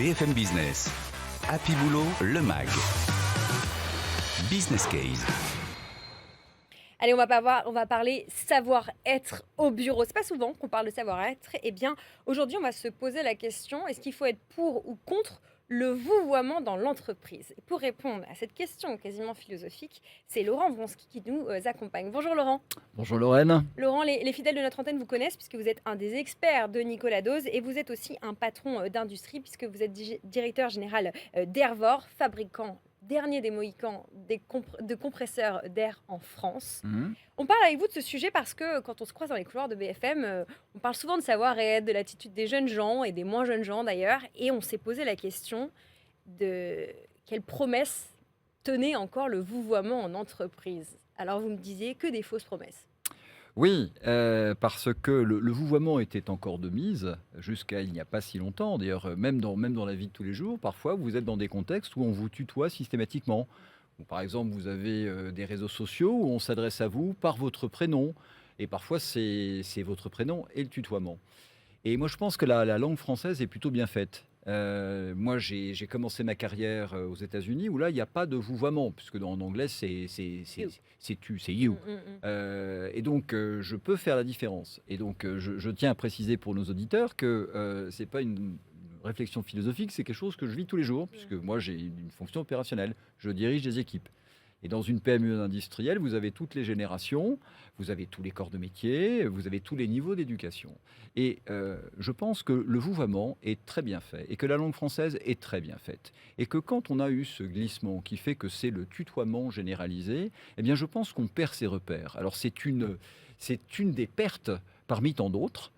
BFM Business. Happy Boulot, le MAG. Business Case. Allez, on va parler savoir-être au bureau. C'est pas souvent qu'on parle de savoir-être. Eh bien, aujourd'hui, on va se poser la question, est-ce qu'il faut être pour ou contre le vouvoiement dans l'entreprise? Et pour répondre à cette question quasiment philosophique, c'est Laurent Vronsky qui nous accompagne. Bonjour Laurent. Bonjour Lorraine. Laurent, les fidèles de notre antenne vous connaissent puisque vous êtes un des experts de Nicolas Dose et vous êtes aussi un patron d'industrie puisque vous êtes directeur général d'Airvor, fabricant dernier des Mohicans de compresseurs d'air en France. On parle avec vous de ce sujet parce que quand on se croise dans les couloirs de BFM, on parle souvent de savoir-être, de l'attitude des jeunes gens et des moins jeunes gens d'ailleurs, et on s'est posé la question de quelle promesse tenait encore le vouvoiement en entreprise. Alors vous me disiez que des fausses promesses. Oui, parce que le vouvoiement était encore de mise jusqu'à il n'y a pas si longtemps. D'ailleurs, même dans la vie de tous les jours, parfois vous êtes dans des contextes où on vous tutoie systématiquement. Ou, par exemple, vous avez des réseaux sociaux où on s'adresse à vous par votre prénom. Et parfois, c'est votre prénom et le tutoiement. Et moi, je pense que la langue française est plutôt bien faite. Moi, j'ai commencé ma carrière aux États-Unis où là, il n'y a pas de vouvoiement, puisque en anglais, You. c'est you. Mm. Et donc, je peux faire la différence. Et donc, je tiens à préciser pour nos auditeurs que c'est pas une réflexion philosophique, c'est quelque chose que je vis tous les jours, puisque moi, j'ai une fonction opérationnelle. Je dirige des équipes. Et dans une PME industrielle, vous avez toutes les générations, vous avez tous les corps de métier, vous avez tous les niveaux d'éducation. Et je pense que le vouvoiement est très bien fait et que la langue française est très bien faite. Et que quand on a eu ce glissement qui fait que c'est le tutoiement généralisé, eh bien je pense qu'on perd ses repères. Alors c'est une des pertes parmi tant d'autres.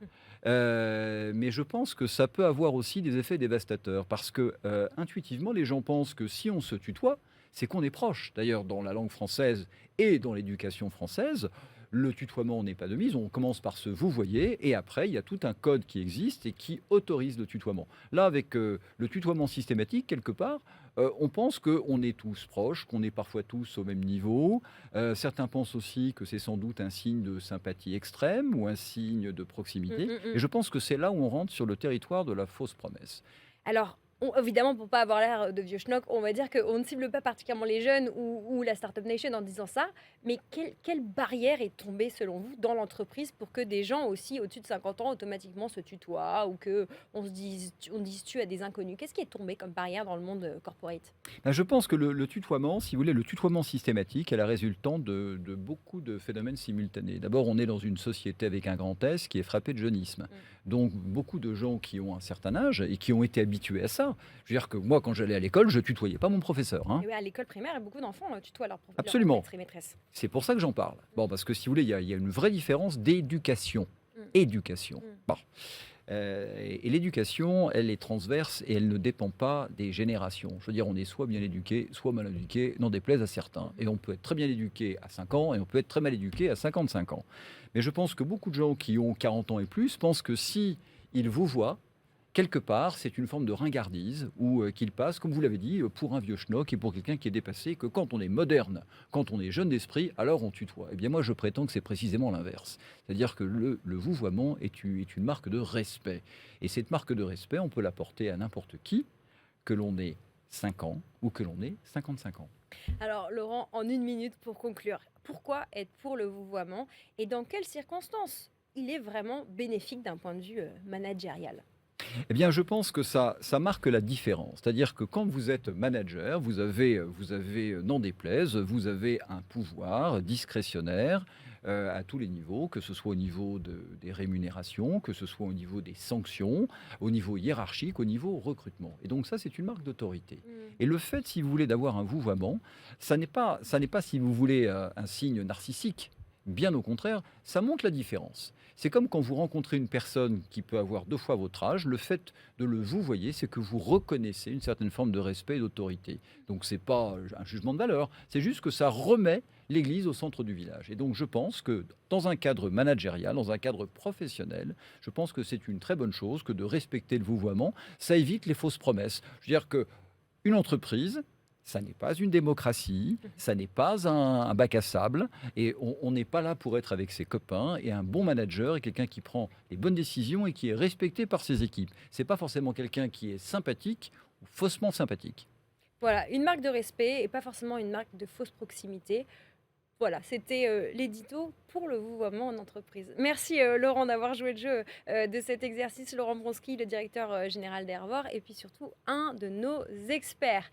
Mais je pense que ça peut avoir aussi des effets dévastateurs parce que intuitivement, les gens pensent que si on se tutoie, c'est qu'on est proche. D'ailleurs, dans la langue française et dans l'éducation française, le tutoiement n'est pas de mise. On commence par se vouvoyer et après, il y a tout un code qui existe et qui autorise le tutoiement. Là, avec le tutoiement systématique, quelque part, on pense qu'on est tous proches, qu'on est parfois tous au même niveau. Certains pensent aussi que c'est sans doute un signe de sympathie extrême ou un signe de proximité. Et je pense que c'est là où on rentre sur le territoire de la fausse promesse. Alors, évidemment, pour pas avoir l'air de vieux schnock, on va dire qu'on ne cible pas particulièrement les jeunes ou la Startup Nation en disant ça, mais quelle barrière est tombée selon vous dans l'entreprise pour que des gens aussi au-dessus de 50 ans automatiquement se tutoient ou qu'on dise tu à des inconnus? Qu'est-ce qui est tombé comme barrière dans le monde corporate? Je pense que le tutoiement, si vous voulez, le tutoiement systématique est la résultante de beaucoup de phénomènes simultanés. D'abord, on est dans une société avec un grand S qui est frappée de jeunisme. Donc, beaucoup de gens qui ont un certain âge et qui ont été habitués à ça. Je veux dire que moi, quand j'allais à l'école, je tutoyais pas mon professeur. Et oui, à l'école primaire, beaucoup d'enfants tutoient leur Absolument. maître et maîtresse. C'est pour ça que j'en parle. Bon, parce que si vous voulez, il y a une vraie différence d'éducation. Éducation. Bon. Et l'éducation, elle est transverse et elle ne dépend pas des générations. Je veux dire, on est soit bien éduqué, soit mal éduqué, n'en déplaise à certains. Et on peut être très bien éduqué à 5 ans et on peut être très mal éduqué à 55 ans. Mais je pense que beaucoup de gens qui ont 40 ans et plus pensent que si ils vous voient, quelque part, c'est une forme de ringardise ou qu'il passe, comme vous l'avez dit, pour un vieux schnock et pour quelqu'un qui est dépassé, que quand on est moderne, quand on est jeune d'esprit, alors on tutoie. Eh bien moi, je prétends que c'est précisément l'inverse. C'est-à-dire que le vouvoiement est une marque de respect. Et cette marque de respect, on peut la porter à n'importe qui, que l'on ait 5 ans ou que l'on ait 55 ans. Alors Laurent, en 1 minute pour conclure, pourquoi être pour le vouvoiement et dans quelles circonstances il est vraiment bénéfique d'un point de vue managérial? Eh bien, je pense que ça marque la différence. C'est-à-dire que quand vous êtes manager, vous avez n'en déplaise, vous avez un pouvoir discrétionnaire à tous les niveaux, que ce soit au niveau des rémunérations, que ce soit au niveau des sanctions, au niveau hiérarchique, au niveau recrutement. Et donc ça, c'est une marque d'autorité. Et le fait, si vous voulez, d'avoir un vouvoiement, ça n'est pas, si vous voulez, un signe narcissique. Bien au contraire, ça montre la différence. C'est comme quand vous rencontrez une personne qui peut avoir 2 fois votre âge, le fait de le vouvoyer, c'est que vous reconnaissez une certaine forme de respect et d'autorité. Donc c'est pas un jugement de valeur, c'est juste que ça remet l'église au centre du village. Et donc je pense que dans un cadre managérial, dans un cadre professionnel, je pense que c'est une très bonne chose que de respecter le vouvoiement. Ça évite les fausses promesses. Je veux dire que une entreprise Ça n'est pas une démocratie, ça n'est pas un bac à sable, et on n'est pas là pour être avec ses copains. Et un bon manager est quelqu'un qui prend les bonnes décisions et qui est respecté par ses équipes. C'est pas forcément quelqu'un qui est sympathique ou faussement sympathique. Voilà, une marque de respect et pas forcément une marque de fausse proximité. Voilà, c'était l'édito pour le vouvoiement en entreprise. Merci Laurent d'avoir joué le jeu de cet exercice. Laurent Bronski, le directeur général d'Airvor, et puis surtout un de nos experts.